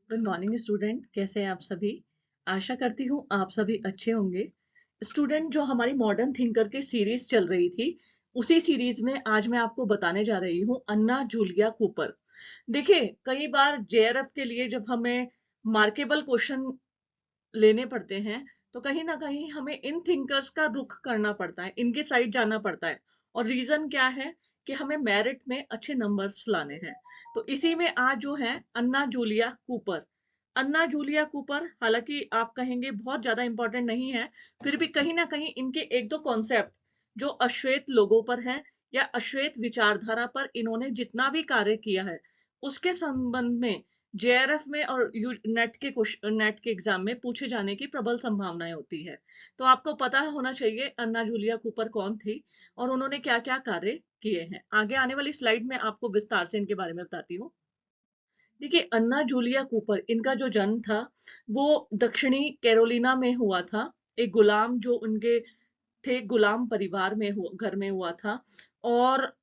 Good morning student, कैसे हैं आप सभी। आशा करती हूँ आप सभी अच्छे होंगे। स्टूडेंट, जो हमारी मॉडर्न थिंकर की सीरीज चल रही थी, उसी सीरीज में आज मैं आपको बताने जा रही हूँ अन्ना जूलिया कूपर। देखिए, कई बार जेआरएफ के लिए जब हमें मार्केबल क्वेश्चन लेने पड़ते हैं, तो कहीं ना कहीं हमें इन थिंकर्स का रुख करना पड़ता है, इनके साइड जाना पड़ता है। और रीजन क्या है कि हमें मेरिट में अच्छे नंबर्स लाने हैं। तो इसी में आज जो है अन्ना जूलिया कूपर। अन्ना जूलिया कूपर, हालांकि आप कहेंगे बहुत ज्यादा इंपॉर्टेंट नहीं है, फिर भी कहीं ना कहीं इनके एक दो कॉन्सेप्ट जो अश्वेत लोगों पर हैं या अश्वेत विचारधारा पर इन्होंने जितना भी कार्य किया है, उसके संबंध में जेआरएफ में और नेट के एग्जाम में पूछे जाने की प्रबल संभावनाएं होती है। तो आपको पता होना चाहिए अन्ना जूलिया कूपर कौन थी और उन्होंने क्या क्या कार्य किए हैं। आगे आने वाली स्लाइड में आपको विस्तार से इनके बारे में बताती हूँ। देखिए, अन्ना जूलिया कूपर, इनका जो जन्म था वो दक्षिणी कैरोलिना में हुआ था। एक गुलाम जो उनके थे, गुलाम परिवार में घर में हुआ था। और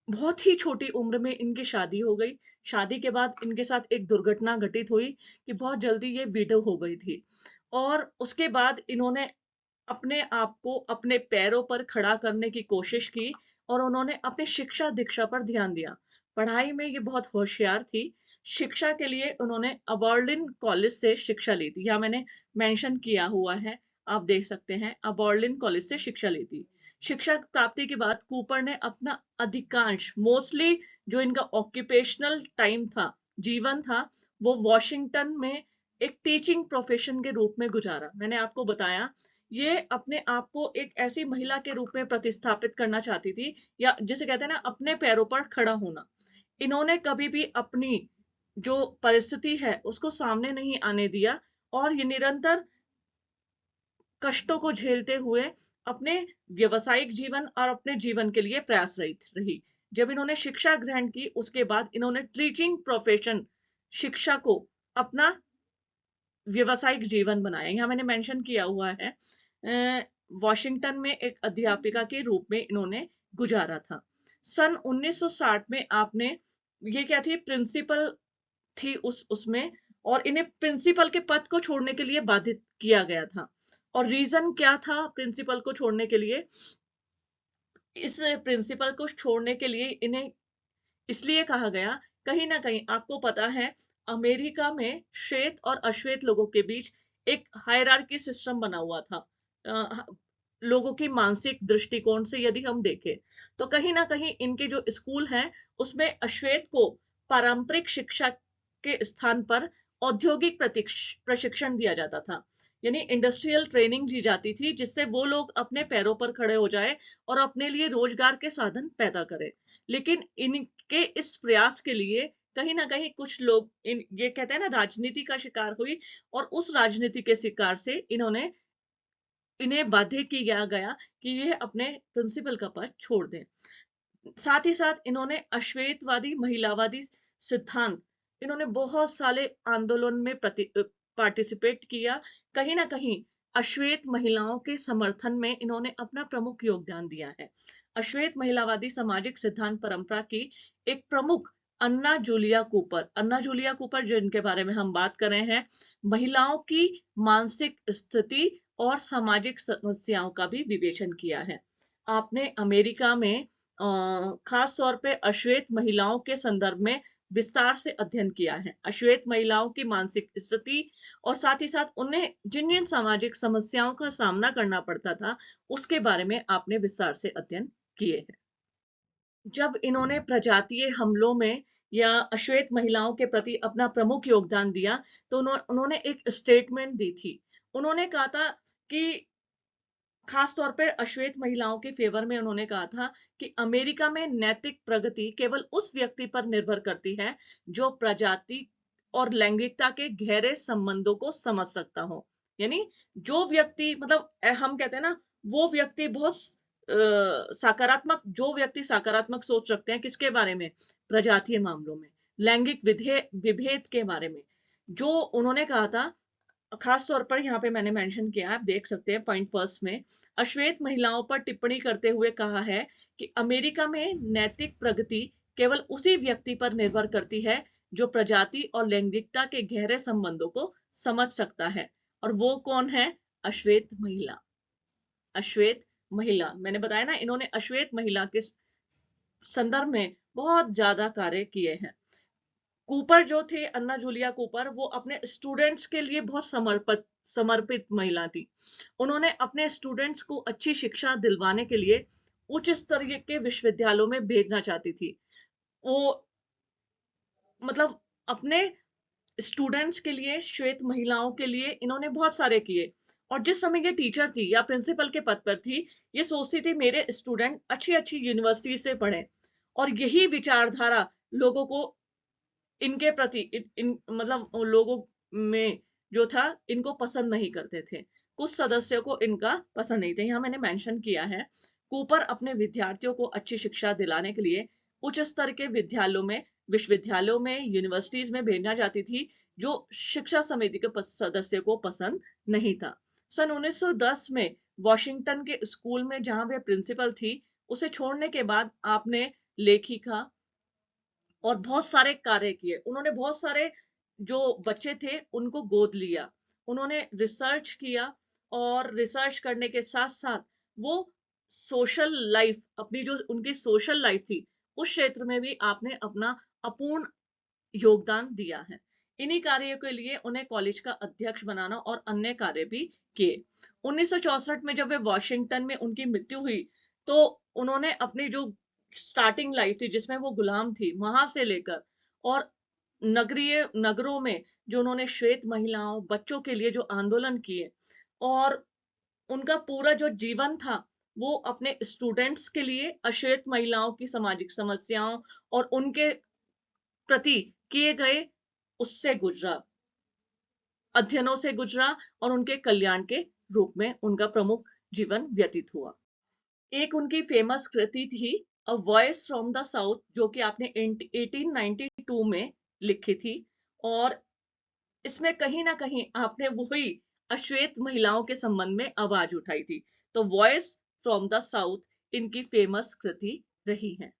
बहुत ही छोटी उम्र में इनकी शादी हो गई। शादी के बाद इनके साथ एक दुर्घटना घटित हुई कि बहुत जल्दी ये विडो हो गई थी। और उसके बाद इन्होंने अपने आप को अपने पैरों पर खड़ा करने की कोशिश की और उन्होंने अपनी शिक्षा दीक्षा पर ध्यान दिया। पढ़ाई में ये बहुत होशियार थी। शिक्षा के लिए उन्होंने अबॉर्लिन कॉलेज से शिक्षा ली थी, यहाँ मैंने मेंशन किया हुआ है, आप देख सकते हैं, अबॉर्लिन कॉलेज से शिक्षा ली थी। शिक्षा प्राप्ति के बाद कूपर ने अपना अधिकांश, मोस्टली जो इनका ऑक्यूपेशनल टाइम था, जीवन था, वो वॉशिंगटन में एक टीचिंग प्रोफेशन के रूप में गुजारा। मैंने आपको बताया, ये अपने आप को एक ऐसी महिला के रूप में प्रतिस्थापित करना चाहती थी, या जिसे कहते हैं ना, अपने पैरों पर खड़ा होना। इन्होंने कभी भी अपनी जो परिस्थिति है उसको सामने नहीं आने दिया और ये निरंतर कष्टों को झेलते हुए अपने व्यवसायिक जीवन और अपने जीवन के लिए प्रयासरत रही। जब इन्होंने शिक्षा ग्रहण की, उसके बाद इन्होंने टीचिंग प्रोफेशन, शिक्षा को अपना व्यवसायिक जीवन बनाया। यहाँ मैंने मेंशन किया हुआ है, वॉशिंगटन में एक अध्यापिका के रूप में इन्होंने गुजारा था। सन 1960 में आपने, ये क्या थी, प्रिंसिपल थी उसमें, और इन्हें प्रिंसिपल के पद को छोड़ने के लिए बाधित किया गया था। और रीजन क्या था प्रिंसिपल को छोड़ने के लिए? इस प्रिंसिपल को छोड़ने के लिए इन्हें इसलिए कहा गया, कहीं ना कहीं आपको पता है, अमेरिका में श्वेत और अश्वेत लोगों के बीच एक हायरार्की सिस्टम बना हुआ था। अ, लोगों की मानसिक दृष्टिकोण से यदि हम देखें, तो कहीं ना कहीं इनके जो स्कूल हैं उसमें अश्वेत को पारंपरिक शिक्षा के स्थान पर औद्योगिक प्रशिक्षण दिया जाता था। यानी इंडस्ट्रियल ट्रेनिंग दी जाती थी, जिससे वो लोग अपने पैरों पर खड़े हो जाए और अपने लिए रोजगार के साधन पैदा करें। लेकिन इनके इस प्रयास के लिए कहीं ना कहीं कुछ लोग, ये कहते हैं ना, राजनीति का शिकार हुई, और उस राजनीति के शिकार से इन्हें बाध्य किया गया कि ये अपने प्रिंसिपल का पद छोड़ दें। साथ ही साथ इन्होंने अश्वेतवादी महिलावादी सिद्धांत, इन्होंने बहुत सारे आंदोलन में पार्टिसिपेट किया। कहीं ना कहीं अश्वेत महिलाओं के समर्थन में इन्होंने अपना प्रमुख योगदान दिया है। अश्वेत महिलावादी सामाजिक सिद्धांत परंपरा की एक प्रमुख अन्ना जूलिया कूपर, अन्ना जूलिया कूपर जिनके बारे में हम बात कर रहे हैं, महिलाओं की मानसिक स्थिति और सामाजिक समस्याओं का भी विवेचन किया है। आपने अमेरिका में खास तौर पे अश्वेत महिलाओं के संदर्भ में विस्तार से अध्ययन किया है। अश्वेत महिलाओं की मानसिक स्थिति और साथ ही साथ उन्हें जिन जिन सामाजिक समस्याओं का सामना करना पड़ता था, उसके बारे में आपने विस्तार से अध्ययन किए हैं। जब इन्होंने प्रजातीय हमलों में या अश्वेत महिलाओं के प्रति अपना प्रमुख योगदान दिया, तो उन्होंने एक स्टेटमेंट दी थी। उन्होंने कहा था कि खास तौर पर अश्वेत महिलाओं के फेवर में उन्होंने कहा था कि अमेरिका में नैतिक प्रगति केवल उस व्यक्ति पर निर्भर करती है जो प्रजाति और लैंगिकता के गहरे संबंधों को समझ सकता हो। यानी जो व्यक्ति, मतलब हम कहते हैं ना, वो व्यक्ति बहुत सकारात्मक, जो व्यक्ति सकारात्मक सोच रखते हैं किसके बारे में? प्रजातीय मामलों में, लैंगिक विभेद के बारे में। जो उन्होंने कहा था, खास तौर पर यहाँ पे मैंने मेंशन किया, आप देख सकते हैं पॉइंट फर्स्ट में, अश्वेत महिलाओं पर टिप्पणी करते हुए कहा है कि अमेरिका में नैतिक प्रगति केवल उसी व्यक्ति पर निर्भर करती है जो प्रजाति और लैंगिकता के गहरे संबंधों को समझ सकता है। और वो कौन है? अश्वेत महिला। अश्वेत महिला, मैंने बताया ना, इन्होंने अश्वेत महिला के संदर्भ में बहुत ज्यादा कार्य किए हैं। कूपर जो थे, अन्ना जूलिया कूपर, वो अपने स्टूडेंट्स के लिए बहुत समर्पित महिला थी। उन्होंने अपने स्टूडेंट्स को अच्छी शिक्षा दिलवाने के लिए उच्च स्तरीय के विश्वविद्यालयों में भेजना चाहती थी। वो मतलब अपने स्टूडेंट्स के लिए, श्वेत महिलाओं के लिए इन्होंने बहुत सारे किए। और जिस समय ये टीचर थी या प्रिंसिपल के पद पर थी, ये सोचती थी मेरे स्टूडेंट अच्छी अच्छी यूनिवर्सिटी से पढ़े। और यही विचारधारा लोगों को इनके प्रति मतलब लोगों में जो था, इनको पसंद नहीं करते थे। कुछ सदस्यों को इनका पसंद नहीं थे, यहाँ मैंने मेंशन किया है। कूपर अपने विद्यार्थियों को अच्छी शिक्षा दिलाने के लिए उच्च स्तर के विश्वविद्यालयों में, यूनिवर्सिटीज में भेजना चाहती थी, जो शिक्षा समिति के सदस्य को पसंद नहीं था। सन 1910 में वॉशिंगटन के स्कूल में जहां वे प्रिंसिपल थी, उसे छोड़ने के बाद आपने लेखिका और बहुत सारे कार्य किए। उन्होंने बहुत सारे जो बच्चे थे उनको गोद लिया, उन्होंने रिसर्च किया, और रिसर्च करने के साथ साथ वो सोशल लाइफ, अपनी जो उनकी सोशल लाइफ थी, उस क्षेत्र में भी आपने अपना अपूर्ण योगदान दिया है। इन्हीं कार्यों के लिए उन्हें कॉलेज का अध्यक्ष बनाना और अन्य कार्य भी किए। 1964 में जब वे वॉशिंगटन में उनकी मृत्यु हुई, तो उन्होंने अपनी जो स्टार्टिंग लाइफ थी, जिसमें वो गुलाम थी, वहां से लेकर और नगरों में जो उन्होंने श्वेत महिलाओं, बच्चों के लिए जो आंदोलन किए, और उनका पूरा जो जीवन था, वो अपने स्टूडेंट्स के लिए, अश्वेत महिलाओं की सामाजिक समस्याओं और उनके प्रति किए गए उससे गुजरा, अध्ययनों से गुजरा, और उनके कल्याण के रूप में उनका प्रमुख जीवन व्यतीत हुआ। एक उनकी फेमस कृति थी a voice from the south, जो कि आपने 1892 में लिखी थी। और इसमें कहीं ना कहीं आपने वही अश्वेत महिलाओं के संबंध में आवाज उठाई थी। तो वॉइस फ्रॉम द साउथ इनकी फेमस कृति रही है।